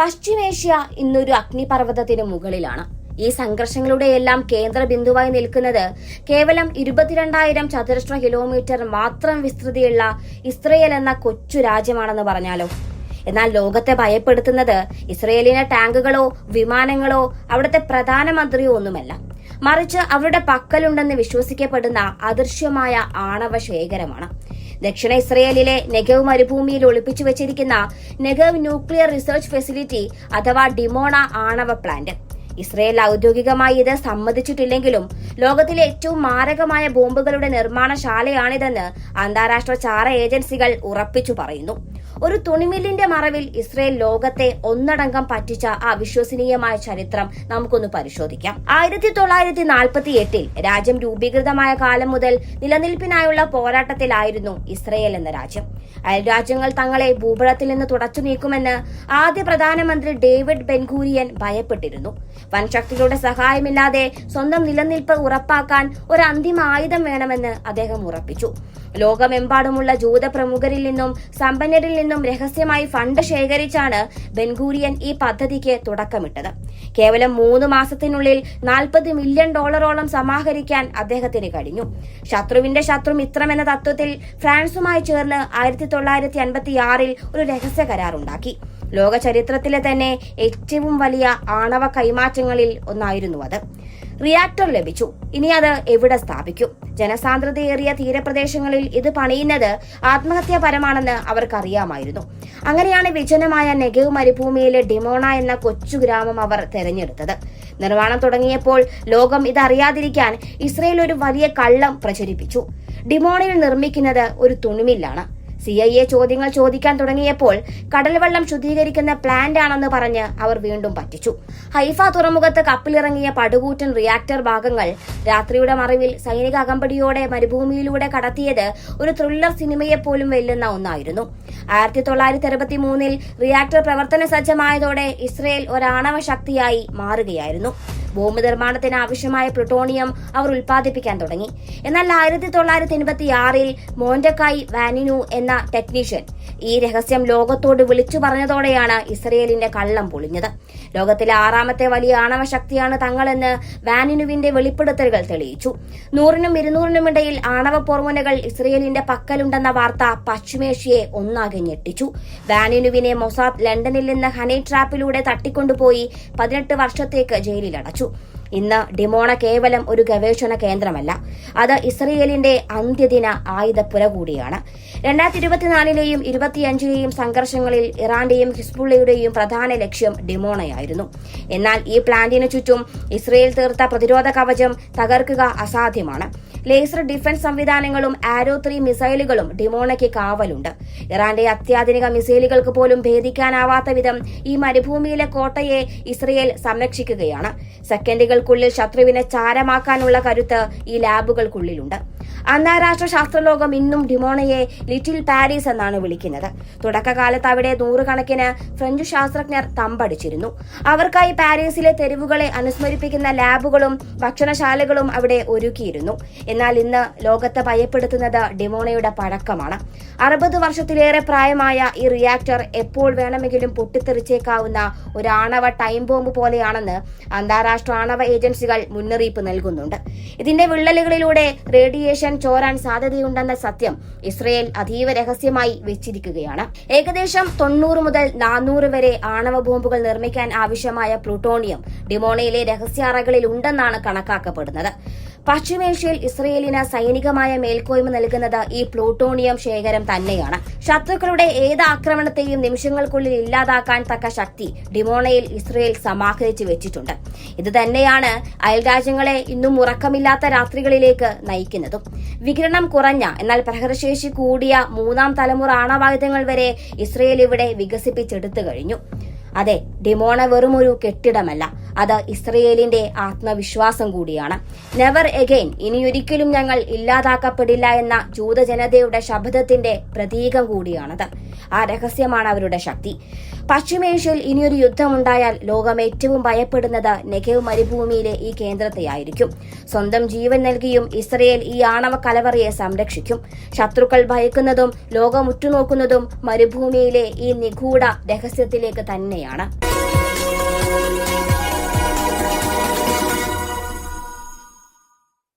പശ്ചിമേഷ്യ ഇന്നൊരു അഗ്നിപർവ്വതത്തിന് മുകളിലാണ്. ഈ സംഘർഷങ്ങളുടെയെല്ലാം കേന്ദ്ര ബിന്ദുവായി നിൽക്കുന്നത് കേവലം 22,000 ചതുരശ്ര കിലോമീറ്റർ മാത്രം വിസ്തൃതിയുള്ള ഇസ്രയേൽ എന്ന കൊച്ചു രാജ്യമാണെന്ന് പറഞ്ഞാലോ. എന്നാൽ ലോകത്തെ ഭയപ്പെടുത്തുന്നത് ഇസ്രയേലിലെ ടാങ്കുകളോ വിമാനങ്ങളോ അവിടുത്തെ പ്രധാനമന്ത്രിയോ ഒന്നുമല്ല, മറിച്ച് അവരുടെ പക്കലുണ്ടെന്ന് വിശ്വസിക്കപ്പെടുന്ന അദൃശ്യമായ ആണവ ശേഖരമാണ്. ദക്ഷിണ ഇസ്രയേലിലെ നെഗവ് മരുഭൂമിയിൽ ഒളിപ്പിച്ചു വെച്ചിരിക്കുന്ന നെഗവ് ന്യൂക്ലിയർ റിസർച്ച് ഫെസിലിറ്റി അഥവാ ഡിമോണ ആണവ പ്ലാന്റ്. ഇസ്രയേൽ ഔദ്യോഗികമായി ഇത് സമ്മതിച്ചിട്ടില്ലെങ്കിലും ലോകത്തിലെ ഏറ്റവും മാരകമായ ബോംബുകളുടെ നിർമ്മാണശാലയാണിതെന്ന് അന്താരാഷ്ട്ര ചാര ഏജൻസികൾ ഉറപ്പിച്ചു പറയുന്നു. ഒരു തുണിമില്ലിന്റെ മറവിൽ ഇസ്രയേൽ ലോകത്തെ ഒന്നടങ്കം പറ്റിച്ച ആ വിശ്വസനീയമായ ചരിത്രം നമുക്കൊന്ന് പരിശോധിക്കാം. 1948 രാജ്യം രൂപീകൃതമായ കാലം മുതൽ നിലനിൽപ്പിനായുള്ള പോരാട്ടത്തിലായിരുന്നു ഇസ്രയേൽ എന്ന രാജ്യം. അയൽരാജ്യങ്ങൾ തങ്ങളെ ഭൂപടത്തിൽ നിന്ന് തുടച്ചു നീക്കുമെന്ന് ആദ്യ പ്രധാനമന്ത്രി ഡേവിഡ് ബെൻഗൂരിയൻ ഭയപ്പെട്ടിരുന്നു. വൻശക്തികളുടെ സഹായമില്ലാതെ സ്വന്തം നിലനിൽപ്പ് ഉറപ്പാക്കാൻ ഒരു അന്തിമ ആയുധം വേണമെന്ന് അദ്ദേഹം ഉറപ്പിച്ചു. ലോകമെമ്പാടുമുള്ള ജൂത പ്രമുഖരിൽ നിന്നും സമ്പന്നരിൽ നിന്നും രഹസ്യമായി ഫണ്ട് ശേഖരിച്ചാണ് ബെൻഗൂരിയൻ ഈ പദ്ധതിക്ക് തുടക്കമിട്ടത്. കേവലം 3 മാസത്തിനുള്ളിൽ $40 മില്യൺ സമാഹരിക്കാൻ അദ്ദേഹത്തിന് കഴിഞ്ഞു. ശത്രുവിന്റെ ശത്രു മിത്രം എന്ന തത്വത്തിൽ ഫ്രാൻസുമായി ചേർന്ന് 1956 ഒരു രഹസ്യ കരാറുണ്ടാക്കി. ലോക ചരിത്രത്തിലെ തന്നെ ഏറ്റവും വലിയ ആണവ കൈമാറ്റങ്ങളിൽ ഒന്നായിരുന്നു അത്. റിയാക്ടർ ലഭിച്ചു. ഇനി അത് എവിടെ സ്ഥാപിക്കും? ജനസാന്ദ്രതയേറിയ തീരപ്രദേശങ്ങളിൽ ഇത് പണിയുന്നത് ആത്മഹത്യാപരമാണെന്ന് അവർക്കറിയാമായിരുന്നു. അങ്ങനെയാണ് വിജനമായ നെഗവ് മരുഭൂമിയിലെ ഡിമോണ എന്ന കൊച്ചു ഗ്രാമം അവർ തെരഞ്ഞെടുത്തത്. നിർമ്മാണം തുടങ്ങിയപ്പോൾ ലോകം ഇതറിയാതിരിക്കാൻ ഇസ്രയേൽ ഒരു വലിയ കള്ളം പ്രചരിപ്പിച്ചു. ഡിമോണയിൽ നിർമ്മിക്കുന്നത് ഒരു തുണിമില്ലാണ്. CIA ചോദ്യങ്ങൾ ചോദിക്കാൻ തുടങ്ങിയപ്പോൾ കടൽവെള്ളം ശുദ്ധീകരിക്കുന്ന പ്ലാന്റ് ആണെന്ന് പറഞ്ഞ് അവർ വീണ്ടും പറ്റിച്ചു. ഹൈഫ തുറമുഖത്ത് കപ്പിലിറങ്ങിയ പടുകൂറ്റൻ റിയാക്ടർ ഭാഗങ്ങൾ രാത്രിയുടെ മറവിൽ സൈനിക അകമ്പടിയോടെ മരുഭൂമിയിലൂടെ കടത്തിയത് ഒരു ത്രില്ലർ സിനിമയെപ്പോലും വെല്ലുന്ന ഒന്നായിരുന്നു. 1963 റിയാക്ടർ പ്രവർത്തന സജ്ജമായതോടെ ഇസ്രയേൽ ഒരാണവ ശക്തിയായി മാറുകയായിരുന്നു. ബോംബ് നിർമ്മാണത്തിന് ആവശ്യമായ പ്ലൂട്ടോണിയം അവർ ഉൽപ്പാദിപ്പിക്കാൻ തുടങ്ങി. എന്നാൽ 1986 മോൻഡക്കായ് വാനിനു എന്ന ടെക്നീഷ്യൻ ഈ രഹസ്യം ലോകത്തോട് വിളിച്ചു പറഞ്ഞതോടെയാണ് ഇസ്രയേലിന്റെ കള്ളം പൊളിഞ്ഞത്. ലോകത്തിലെ 6ാമത്തെ വലിയ ആണവ ശക്തിയാണ് തങ്ങളെന്ന് വാനിനുവിന്റെ വെളിപ്പെടുത്തലുകൾ തെളിയിച്ചു. 100നും 200നും ഇടയിൽ ആണവ പോർമുനകൾ ഇസ്രയേലിന്റെ പക്കലുണ്ടെന്ന വാർത്ത പശ്ചിമേഷ്യയെ ഒന്നാകെ ഞെട്ടിച്ചു. വാനിനുവിനെ മൊസാദ് ലണ്ടനിൽ നിന്ന് ഹണി ട്രാപ്പിലൂടെ തട്ടിക്കൊണ്ടുപോയി 18 വർഷത്തേക്ക് ജയിലിലടച്ചു. ഇന്ന് ഡിമോണ കേവലം ഒരു ഗവേഷണ കേന്ദ്രമല്ല, അത് ഇസ്രയേലിന്റെ അന്ത്യദിന ആയുധപ്പുര കൂടിയാണ്. 2024ലെയും 2025ലെയും സംഘർഷങ്ങളിൽ ഇറാന്റെയും ഹിസ്ബുള്ളയുടെയും പ്രധാന ലക്ഷ്യം ഡിമോണയായിരുന്നു. എന്നാൽ ഈ പ്ലാന്റിനു ചുറ്റും ഇസ്രയേൽ തീർത്ത പ്രതിരോധ കവചം തകർക്കുക അസാധ്യമാണ്. ലേസർ ഡിഫൻസ് സംവിധാനങ്ങളും ആരോ 3 മിസൈലുകളും ഡിമോണയ്ക്ക് കാവലുണ്ട്. ഇറാന്റെ അത്യാധുനിക മിസൈലുകൾക്ക് പോലും ഭേദിക്കാനാവാത്ത വിധം ഈ മരുഭൂമിയിലെ കോട്ടയെ ഇസ്രയേൽ സംരക്ഷിക്കുകയാണ്. സെക്കൻഡുകൾക്കുള്ളിൽ ശത്രുവിനെ ചാരമാക്കാനുള്ള കരുത്ത് ഈ ലാബുകൾക്കുള്ളിലുണ്ട്. അന്താരാഷ്ട്ര ശാസ്ത്രലോകം ഇന്നും ഡിമോണയെ ലിറ്റിൽ പാരീസ് എന്നാണ് വിളിക്കുന്നത്. തുടക്കകാലത്ത് അവിടെ 100 കണക്കിന് ഫ്രഞ്ച് ശാസ്ത്രജ്ഞർ തമ്പടിച്ചിരുന്നു. അവർക്കായി പാരീസിലെ തെരുവുകളെ അനുസ്മരിപ്പിക്കുന്ന ലാബുകളും ഭക്ഷണശാലകളും അവിടെ ഒരുക്കിയിരുന്നു. എന്നാൽ ഇന്ന് ലോകത്തെ ഭയപ്പെടുത്തുന്നത് ഡിമോണയുടെ പഴക്കമാണ്. 60 വർഷത്തിലേറെ പ്രായമായ ഈ റിയാക്ടർ എപ്പോൾ വേണമെങ്കിലും പൊട്ടിത്തെറിച്ചേക്കാവുന്ന ഒരു ആണവ ടൈം ബോംബ് പോലെയാണെന്ന് അന്താരാഷ്ട്ര ആണവ ഏജൻസികൾ മുന്നറിയിപ്പ് നൽകുന്നുണ്ട്. ഇതിന്റെ വിള്ളലുകളിലൂടെ റേഡിയേഷൻ ചോരാൻ സാധ്യതയുണ്ടെന്ന സത്യം ഇസ്രയേൽ അതീവ രഹസ്യമായി വെച്ചിരിക്കുകയാണ്. ഏകദേശം 90 മുതൽ 400 വരെ ആണവ ബോംബുകൾ നിർമ്മിക്കാൻ ആവശ്യമായ പ്ലൂട്ടോണിയം ഡിമോണയിലെ രഹസ്യ അറകളിൽ ഉണ്ടെന്നാണ് കണക്കാക്കപ്പെടുന്നത്. പശ്ചിമേഷ്യയിൽ ഇസ്രയേലിന് സൈനികമായ മേൽക്കോയ്മ നൽകുന്നത് ഈ പ്ലൂട്ടോണിയം ശേഖരം തന്നെയാണ്. ശത്രുക്കളുടെ ഏത് ആക്രമണത്തെയും നിമിഷങ്ങൾക്കുള്ളിൽ ഇല്ലാതാക്കാൻ തക്ക ശക്തി ഡിമോണയിൽ ഇസ്രയേൽ സമാഹരിച്ചു വെച്ചിട്ടുണ്ട്. ഇത് തന്നെയാണ് അയൽരാജ്യങ്ങളെ ഇന്നും ഉറക്കമില്ലാത്ത രാത്രികളിലേക്ക് നയിക്കുന്നതും. വികിരണം കുറഞ്ഞ എന്നാൽ പ്രഹരശേഷി കൂടിയ 3ാം തലമുറ ആണവായുധങ്ങൾ വരെ ഇസ്രയേൽ ഇവിടെ വികസിപ്പിച്ചെടുത്തു കഴിഞ്ഞു. അതെ, ഡിമോണ വെറുമൊരു കെട്ടിടമല്ല, അത് ഇസ്രയേലിന്റെ ആത്മവിശ്വാസം കൂടിയാണ്. നെവർ എഗെയിൻ, ഇനിയൊരിക്കലും ഞങ്ങൾ ഇല്ലാതാക്കപ്പെടില്ല എന്ന ജൂതജനതയുടെ ശബ്ദത്തിന്റെ പ്രതീകം കൂടിയാണത്. ആ രഹസ്യമാണ് അവരുടെ ശക്തി. പശ്ചിമേഷ്യയിൽ ഇനിയൊരു യുദ്ധമുണ്ടായാൽ ലോകം ഏറ്റവും ഭയപ്പെടുന്നത് നെഗേവ് മരുഭൂമിയിലെ ഈ കേന്ദ്രത്തെയായിരിക്കും. സ്വന്തം ജീവൻ നൽകിയും ഇസ്രയേൽ ഈ ആണവ കലവറയെ സംരക്ഷിക്കും. ശത്രുക്കൾ ഭയക്കുന്നതും ലോകം ഉറ്റുനോക്കുന്നതും മരുഭൂമിയിലെ ഈ നിഗൂഢ രഹസ്യത്തിലേക്ക് തന്നെയാണ്.